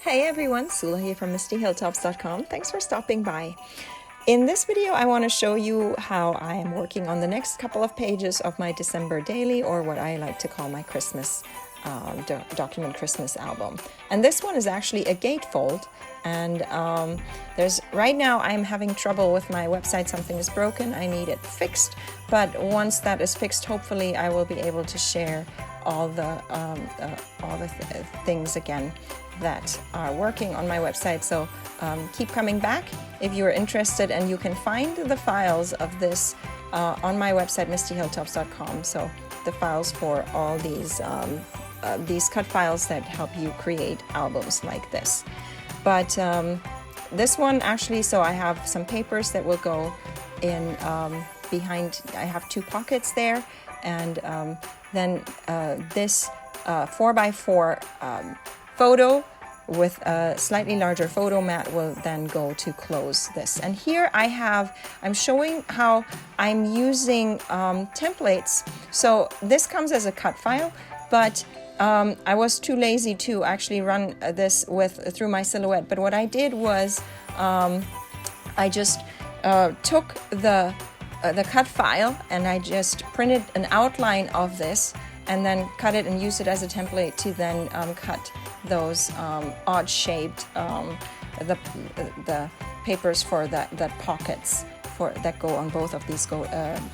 Hey everyone, Sula here from MistyHilltops.com. Thanks for stopping by. In this video, I want to show you how I am working on the next couple of pages of my December daily, or what I like to call my Christmas document Christmas album. And this one is actually a gatefold. And right now I'm having trouble with my website. Something is broken. I need it fixed. But once that is fixed, hopefully I will be able to share all the things again that are working on my website. So keep coming back if you're interested, and you can find the files of this on my website, MistyHilltops.com. So the files for all these cut files that help you create albums like this. But this one actually, so I have some papers that will go in behind. I have two pockets there, and then this 4x4 photo with a slightly larger photo mat will then go to close this. And here I'm showing how I'm using templates. So this comes as a cut file, but I was too lazy to actually run this through my Silhouette. But what I did was I just took the cut file and I just printed an outline of this and then cut it and use it as a template to then cut those odd-shaped the papers for the pockets that go on both of these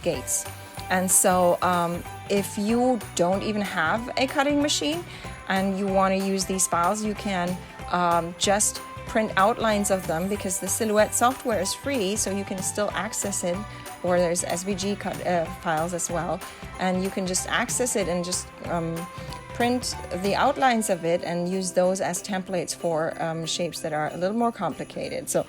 gates. And so if you don't even have a cutting machine and you want to use these files, you can just print outlines of them, because the Silhouette software is free, so you can still access it, or there's SVG cut files as well, and you can just access it and just print the outlines of it and use those as templates for shapes that are a little more complicated. So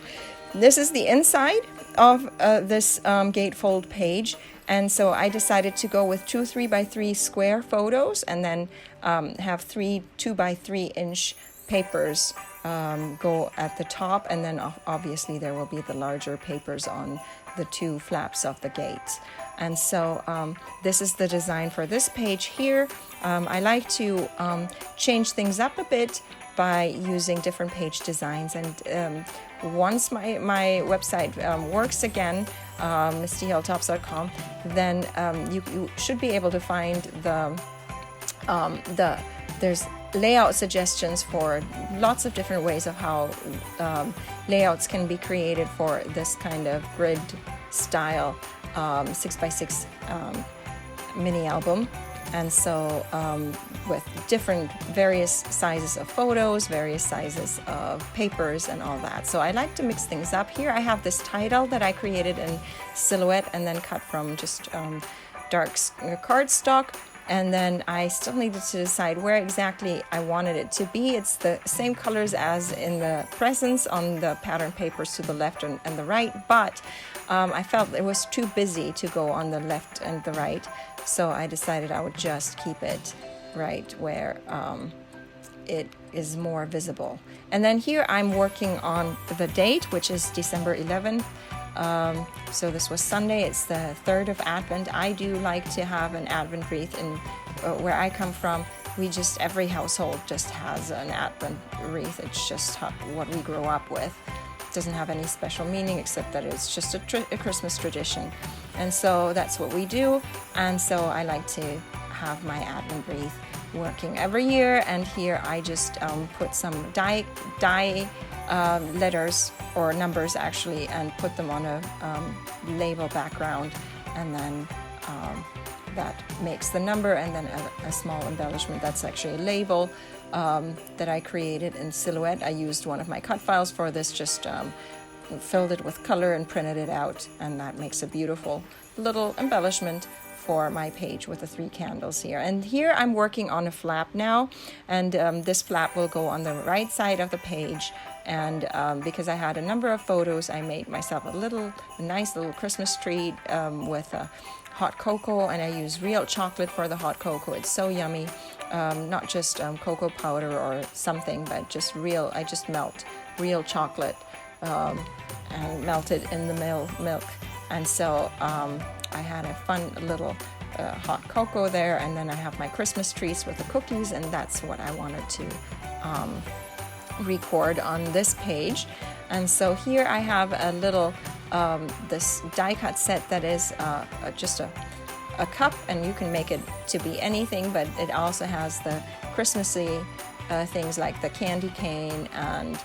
this is the inside of this gatefold page. And so I decided to go with two 3x3 square photos, and then have three 2x3 inch papers go at the top, and then obviously there will be the larger papers on the two flaps of the gates. And so this is the design for this page here. I like to change things up a bit by using different page designs, and once my website works again, MistyHilltops.com, then you should be able to find there's layout suggestions for lots of different ways of how layouts can be created for this kind of grid style 6x6 mini album. And so with various sizes of photos, various sizes of papers and all that. So I like to mix things up. Here I have this title that I created in Silhouette and then cut from just dark cardstock. And then I still needed to decide where exactly I wanted it to be. It's the same colors as in the presents on the pattern papers to the left and the right, but I felt it was too busy to go on the left and the right. So I decided I would just keep it right where it is more visible. And then here I'm working on the date, which is December 11th. So this was Sunday. It's the 3rd of Advent. I do like to have an Advent wreath. In where I come from, every household just has an Advent wreath. It's just what we grow up with. It doesn't have any special meaning except that it's just a Christmas tradition. And so that's what we do. And so I like to have my Advent wreath working every year. And here I just put some die letters or numbers actually, and put them on a label background, and then that makes the number, and then a small embellishment. That's actually a label that I created in Silhouette. I used one of my cut files for this, just filled it with color and printed it out, and that makes a beautiful little embellishment for my page with the 3 candles here. And here I'm working on a flap now, and this flap will go on the right side of the page. And because I had a number of photos, I made myself a nice little Christmas tree with hot cocoa, and I use real chocolate for the hot cocoa. It's so yummy. Not just cocoa powder or something, but just real. I just melt real chocolate and melt it in the milk. And so I had a fun little hot cocoa there, and then I have my Christmas trees with the cookies, and that's what I wanted to record on this page. And so here I have a little this die cut set that is just a cup, and you can make it to be anything, but it also has the Christmassy things like the candy cane, and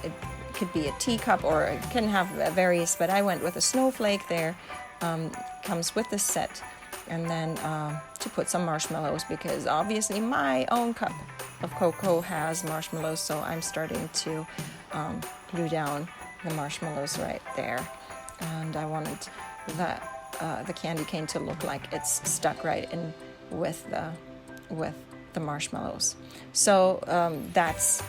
it could be a teacup, or it can have various, but I went with a snowflake there. Comes with the set, and then to put some marshmallows, because obviously my own cup of cocoa has marshmallows, so I'm starting to glue down the marshmallows right there. And I wanted the candy cane to look like it's stuck right in with the marshmallows. So that's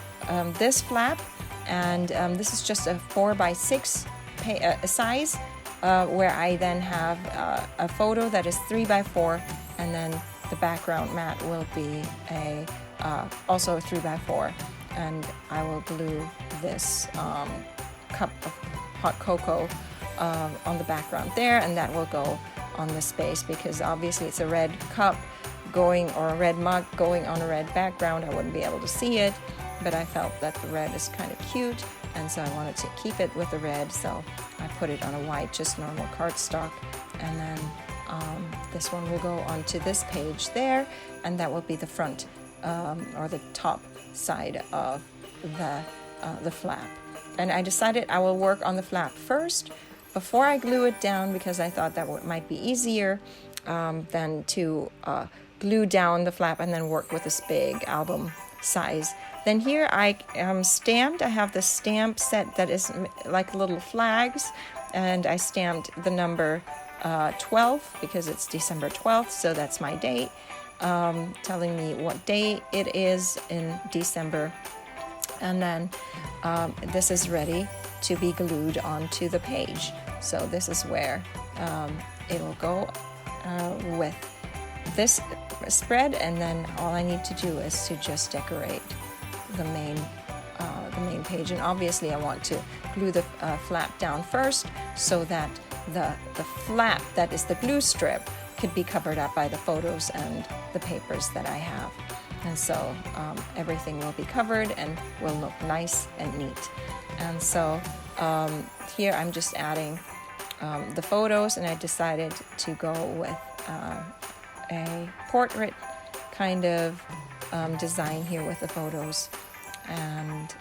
this flap, and this is just a 4x6 size, where I then have a photo that is 3x4, and then the background mat will be also a 3x4, and I will glue this cup of hot cocoa on the background there, and that will go on the space, because obviously it's a red cup going, or a red mug going on a red background. I wouldn't be able to see it, but I felt that the red is kind of cute, and so I wanted to keep it with the red, so I put it on a white, just normal cardstock, and then this one will go onto this page there, and that will be the front or the top side of the flap. And I decided I will work on the flap first before I glue it down, because I thought that might be easier than to glue down the flap and then work with this big album size. Then here I stamped. I have the stamp set that is like little flags, and I stamped the number 12 because it's December 12th, so that's my date, telling me what day it is in December. And then this is ready to be glued onto the page. So this is where it will go with this spread, and then all I need to do is to just decorate the main page. And obviously I want to glue the flap down first, so that the flap that is the glue strip could be covered up by the photos and the papers that I have. And so everything will be covered and will look nice and neat. And so here I'm just adding the photos, and I decided to go with a portrait kind of design here with the photos, and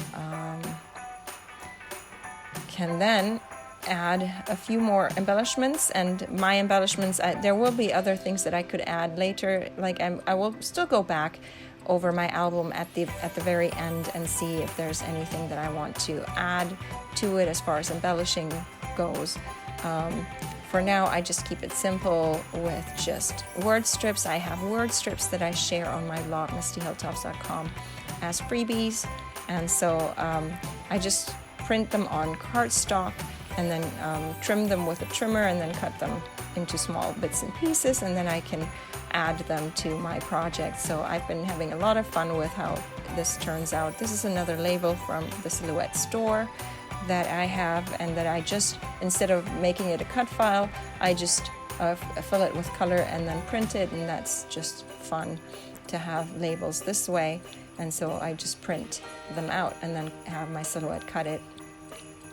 can then add a few more embellishments. And my embellishments, there will be other things that I could add later, like I will still go back over my album at the very end and see if there's anything that I want to add to it as far as embellishing goes. For now, I just keep it simple with just word strips. I have word strips that I share on my blog, mistyhilltops.com, as freebies. And so I just print them on cardstock, and then trim them with a trimmer, and then cut them into small bits and pieces, and then I can add them to my project. So I've been having a lot of fun with how this turns out. This is another label from the Silhouette store that I have, and that I just, instead of making it a cut file, I just fill it with color and then print it, and that's just fun to have labels this way. And so I just print them out and then have my Silhouette cut it,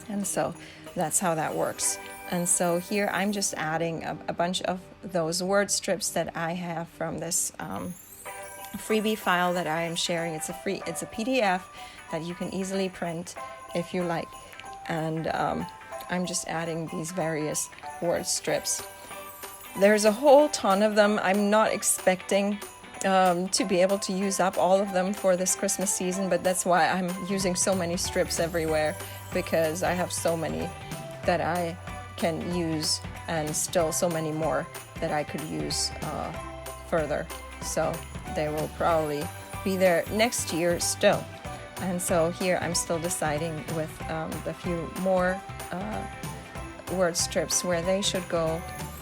and so that's how that works. And so here I'm just adding a bunch of those word strips that I have from this freebie file that I am sharing. It's a PDF that you can easily print if you like. And I'm just adding these various word strips. There's a whole ton of them. I'm not expecting to be able to use up all of them for this Christmas season, but that's why I'm using so many strips everywhere, because I have so many that I can use, and still so many more that I could use further. So they will probably be there next year still. And so here I'm still deciding with a few more word strips where they should go,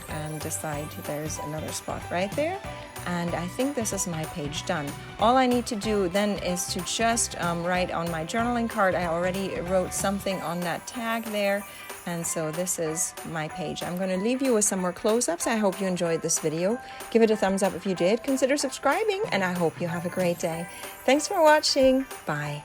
and decide there's another spot right there. And I think this is my page done. All I need to do then is to just write on my journaling card. I already wrote something on that tag there. And so this is my page. I'm going to leave you with some more close-ups. I hope you enjoyed this video. Give it a thumbs up if you did. Consider subscribing, and I hope you have a great day. Thanks for watching. Bye.